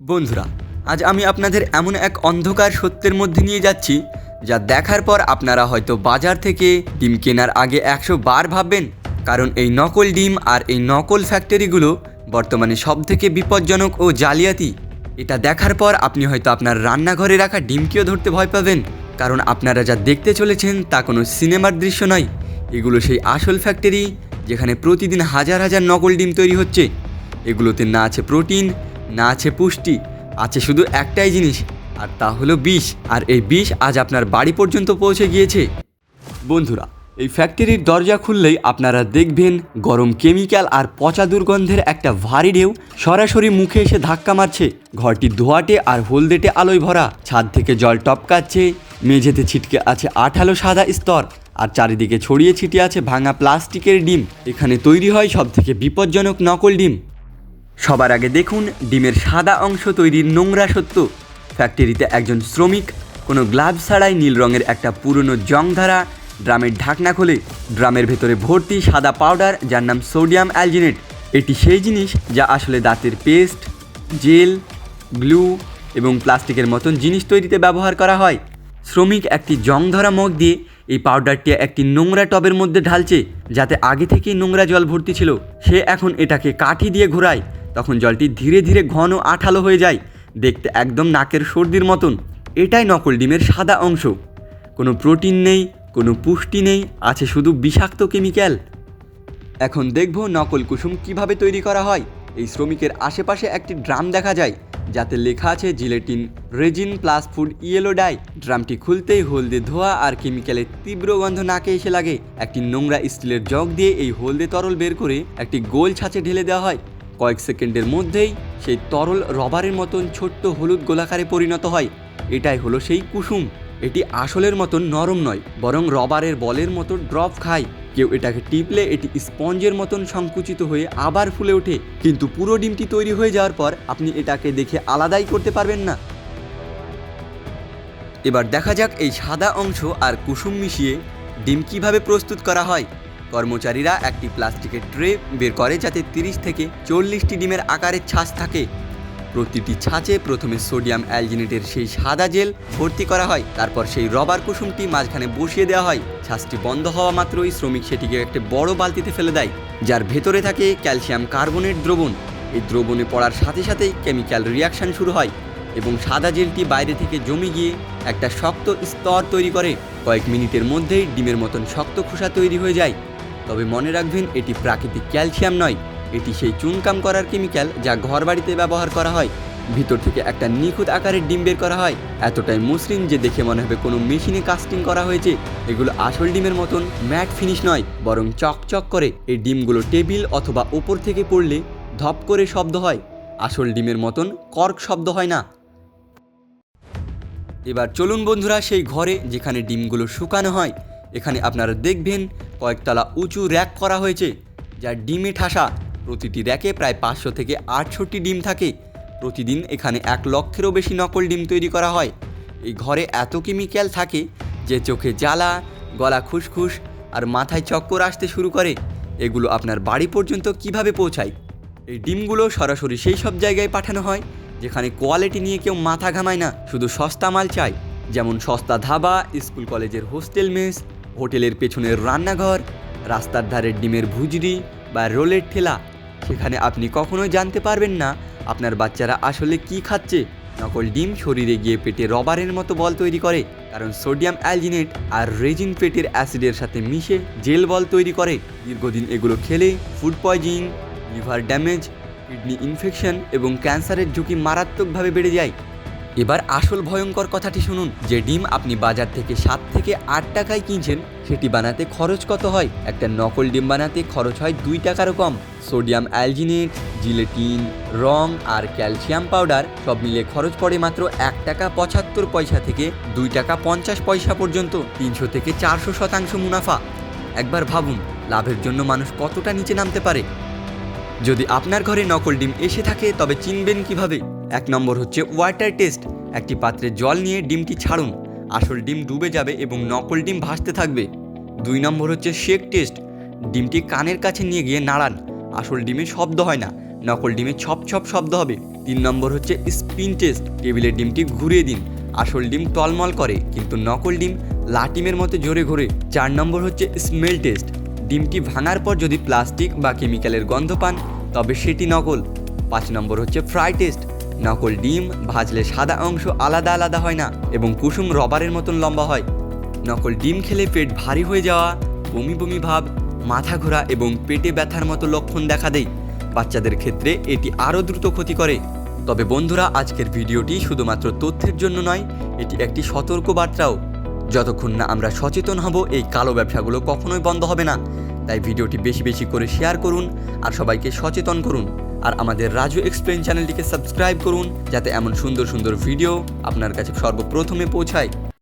বন্ধুরা, আজ আমি আপনাদের এমন এক অন্ধকার সত্যের মধ্যে নিয়ে যাচ্ছি যা দেখার পর আপনারা হয়তো বাজার থেকে ডিম কেনার আগে 100 বার ভাববেন। কারণ এই নকল ডিম আর এই নকল ফ্যাক্টরিগুলো বর্তমানে সবথেকে বিপজ্জনক ও জালিয়াতি। এটা দেখার পর আপনি হয়তো আপনার রান্নাঘরে রাখা ডিমকেও ধরতে ভয় পাবেন, কারণ আপনারা যা দেখতে চলেছেন তা কোনো সিনেমার দৃশ্য নয়। এগুলো সেই আসল ফ্যাক্টরি যেখানে প্রতিদিন হাজার হাজার নকল ডিম তৈরি হচ্ছে। এগুলোতে না আছে প্রোটিন, না আছে পুষ্টি, আছে শুধু একটাই জিনিস, আর তা হলো বিষ। আর এই বিষ আজ আপনার বাড়ি পর্যন্ত পৌঁছে গিয়েছে। বন্ধুরা, এই ফ্যাক্টরির দরজা খুললেই আপনারা দেখবেন গরম কেমিক্যাল আর পচা দুর্গন্ধের একটা ভারী ঢেউ সরাসরি মুখে এসে ধাক্কা মারছে। ঘরটি ধোঁয়াটে আর হলদেটে আলোয় ভরা, ছাদ থেকে জল টপকাচ্ছে, মেঝেতে ছিটকে আছে আঠালো সাদা স্তর, আর চারিদিকে ছড়িয়ে ছিটিয়ে আছে ভাঙা প্লাস্টিকের ডিম। এখানে তৈরি হয় সবথেকে বিপজ্জনক নকল ডিম। সবার আগে দেখুন ডিমের সাদা অংশ তৈরির নোংরা সত্য। ফ্যাক্টরিতে একজন শ্রমিক কোনো গ্লাভস ছাড়াই নীল রঙের একটা পুরনো জংধারা ড্রামের ঢাকনা খোলে। ড্রামের ভেতরে ভর্তি সাদা পাউডার, যার নাম সোডিয়াম অ্যালজিনেট। এটি সেই জিনিস যা আসলে দাঁতের পেস্ট, জেল, গ্লু এবং প্লাস্টিকের মতন জিনিস তৈরিতে ব্যবহার করা হয়। শ্রমিক একটি জংধরা মগ দিয়ে এই পাউডারটি একটি নোংরা টবের মধ্যে ঢালছে, যাতে আগে থেকেই নোংরা জল ভর্তি ছিল। সে এখন এটাকে কাঠি দিয়ে ঘোরায়, তখন জলটি ধীরে ধীরে ঘন আঠালো হয়ে যায়, দেখতে একদম নাকের সর্দির মতন। এটাই নকল ডিমের সাদা অংশ। কোনো প্রোটিন নেই, কোনো পুষ্টি নেই, আছে শুধু বিষাক্ত কেমিক্যাল। এখন দেখব নকল কুসুম কিভাবে তৈরি করা হয়। এই শ্রমিকের আশেপাশে একটি ড্রাম দেখা যায়, যাতে লেখা আছে gelatin resin plus food yellow dye. ড্রামটি খুলতেই হলদে ধোয়া আর কেমিক্যালের তীব্র গন্ধ নাকে এসে লাগে। একটি নোংরা স্টিলের জগ দিয়ে এই হলদে তরল বের করে একটি গোল ছাঁচে ঢেলে দেওয়া হয়। কয়েক সেকেন্ডের মধ্যেই সেই তরল রবারের মতন ছোট্ট হলুদ গোলাকারে পরিণত হয়। এটাই হলো সেই কুসুম। এটি আসলের মতন নরম নয়, বরং রবারের বলের মতো ড্রপ খায়। কেউ এটাকে টিপলে এটি স্পঞ্জের মতন সংকুচিত হয়ে আবার ফুলে ওঠে, কিন্তু পুরো ডিমটি তৈরি হয়ে যাওয়ার পর আপনি এটাকে দেখে আলাদাই করতে পারবেন না। এবার দেখা যাক এই সাদা অংশ আর কুসুম মিশিয়ে ডিম কিভাবে প্রস্তুত করা হয়। কর্মচারীরা একটি প্লাস্টিকের ট্রে বের করে, যাতে 30 থেকে 40টি ডিমের আকারের ছাঁচ থাকে। প্রতিটি ছাঁচে প্রথমে সোডিয়াম অ্যালজিনেটের সেই সাদা জেল ভর্তি করা হয়, তারপর সেই রবার কুসুমটি মাঝখানে বসিয়ে দেওয়া হয়। ছাঁচটি বন্ধ হওয়া মাত্রই শ্রমিক সেটিকে একটা বড় বালতিতে ফেলে দেয়, যার ভেতরে থাকে ক্যালসিয়াম কার্বনেট দ্রবণ। এই দ্রবণে পড়ার সাথে সাথেই কেমিক্যাল রিয়াকশন শুরু হয় এবং সাদা জেলটি বাইরে থেকে জমে গিয়ে একটা শক্ত স্তর তৈরি করে। কয়েক মিনিটের মধ্যেই ডিমের মতন শক্ত খোসা তৈরি হয়ে যায়। তবে মনে রাখবেন, এটি প্রাকৃতিক ক্যালসিয়াম নয়, এটি সেই চুনকাম করার কেমিক্যাল যা ঘরবাড়িতে ব্যবহার করা হয়। ভিতর থেকে একটা নিখুঁত আকারের ডিম বের করা হয়, এতটাই মসৃণ যে দেখে মনে হবে কোনো মেশিনে কাস্টিং করা হয়েছে। এগুলো আসল ডিমের মতন ম্যাট ফিনিশ নয়, বরং চকচক করে। এই ডিমগুলো টেবিল অথবা ওপর থেকে পড়লে ধপ করে শব্দ হয়, আসল ডিমের মতন কর্ক শব্দ হয় না। এবার চলুন বন্ধুরা সেই ঘরে যেখানে ডিমগুলো শুকানো হয়। এখানে আপনারা দেখবেন কয়েকতলা উঁচু র্যাক করা হয়েছে, যা ডিমে ঠাসা। প্রতিটি র্যাকে প্রায় 500 থেকে 800টি ডিম থাকে। প্রতিদিন এখানে 1 লক্ষেরও বেশি নকল ডিম তৈরি করা হয়। এই ঘরে এত কেমিক্যাল থাকে যে চোখে জ্বালা, গলা খুসখুস আর মাথায় চক্কর আসতে শুরু করে। এগুলো আপনার বাড়ি পর্যন্ত কিভাবে পৌঁছায়? এই ডিমগুলো সরাসরি সেই সব জায়গায় পাঠানো হয় যেখানে কোয়ালিটি নিয়ে কেউ মাথা ঘামায় না, শুধু সস্তা মাল চায়। যেমন সস্তা ধাবা, স্কুল কলেজের হোস্টেল মেস, হোটেলের পেছনের রান্নাঘর, রাস্তার ধারের ডিমের ভুজরি বা রোলের ঠেলা। সেখানে আপনি কখনোই জানতে পারবেন না আপনার বাচ্চারা আসলে কি খাচ্ছে। নকল ডিম শরীরে গিয়ে পেটে রবারের মতো বল তৈরি করে, কারণ সোডিয়াম অ্যালজিনেট আর রেজিন পেটের অ্যাসিডের সাথে মিশে জেল বল তৈরি করে। দীর্ঘদিন এগুলো খেলে food poisoning, liver damage, kidney infection এবং ক্যান্সারের ঝুঁকি মারাত্মকভাবে বেড়ে যায়। এবার আসল ভয়ঙ্কর কথাটি শুনুন। যে ডিম আপনি বাজার থেকে 7 থেকে 8 টাকায় কিনছেন, সেটি বানাতে খরচ কত হয়? একটা নকল ডিম বানাতে খরচ হয় 2 টাকারও কম। সোডিয়াম অ্যালজিনেট, জিলেটিন, রং আর ক্যালসিয়াম পাউডার সব মিলে খরচ পড়ে মাত্র 1 টাকা 75 পয়সা থেকে 2 টাকা 50 পয়সা পর্যন্ত। 300 থেকে 400% মুনাফা। একবার ভাবুন, লাভের জন্য মানুষ কতটা নিচে নামতে পারে। যদি আপনার ঘরে নকল ডিম এসে থাকে, তবে চিনবেন কিভাবে? 1 নম্বর হচ্ছে ওয়াটার টেস্ট। একটি পাত্রে জল নিয়ে ডিমটি ছাড়ুন, আসল ডিম ডুবে যাবে এবং নকল ডিম ভাসতে থাকবে। 2 নম্বর হচ্ছে শেক টেস্ট। ডিমটি কানের কাছে নিয়ে গিয়ে নাড়ান, আসল ডিমে শব্দ হয় না, নকল ডিমে ছপ ছপ শব্দ হবে। 3 নম্বর হচ্ছে স্পিন টেস্ট, টেবিলের ডিমটি ঘুরিয়ে দিন, আসল ডিম টলমল করে কিন্তু নকল ডিম লাটিমের মতো জোরে ঘোরে। 4 নম্বর হচ্ছে স্মেল টেস্ট, ডিমটি ভাঙার পর যদি প্লাস্টিক বা কেমিক্যালের গন্ধ পান তবে সেটি নকল। 5 নম্বর হচ্ছে ফ্রাই টেস্ট, নকল ডিম ভাজলে সাদা অংশ আলাদা আলাদা হয় না এবং কুসুম রবারের মতন লম্বা হয়। নকল ডিম খেলে পেট ভারী হয়ে যাওয়া, বমি বমি ভাব, মাথা ঘোরা এবং পেটে ব্যথার মতো লক্ষণ দেখা দেয়। বাচ্চাদের ক্ষেত্রে এটি আরও দ্রুত ক্ষতি করে। তবে বন্ধুরা, আজকের ভিডিওটি শুধুমাত্র তথ্যের জন্য নয়, এটি একটি সতর্ক বার্তাও। যতক্ষণ না আমরা সচেতন হব এই কালো ব্যবসাগুলো কখনোই বন্ধ হবে না। তাই ভিডিওটি বেশি বেশি করে শেয়ার করুন আর সবাইকে সচেতন করুন। আর আমাদের রাজু এক্সপ্লেইন চ্যানেলটিকে সাবস্ক্রাইব করুন যাতে এমন সুন্দর সুন্দর ভিডিও আপনার কাছে সর্বপ্রথমে পৌঁছায়।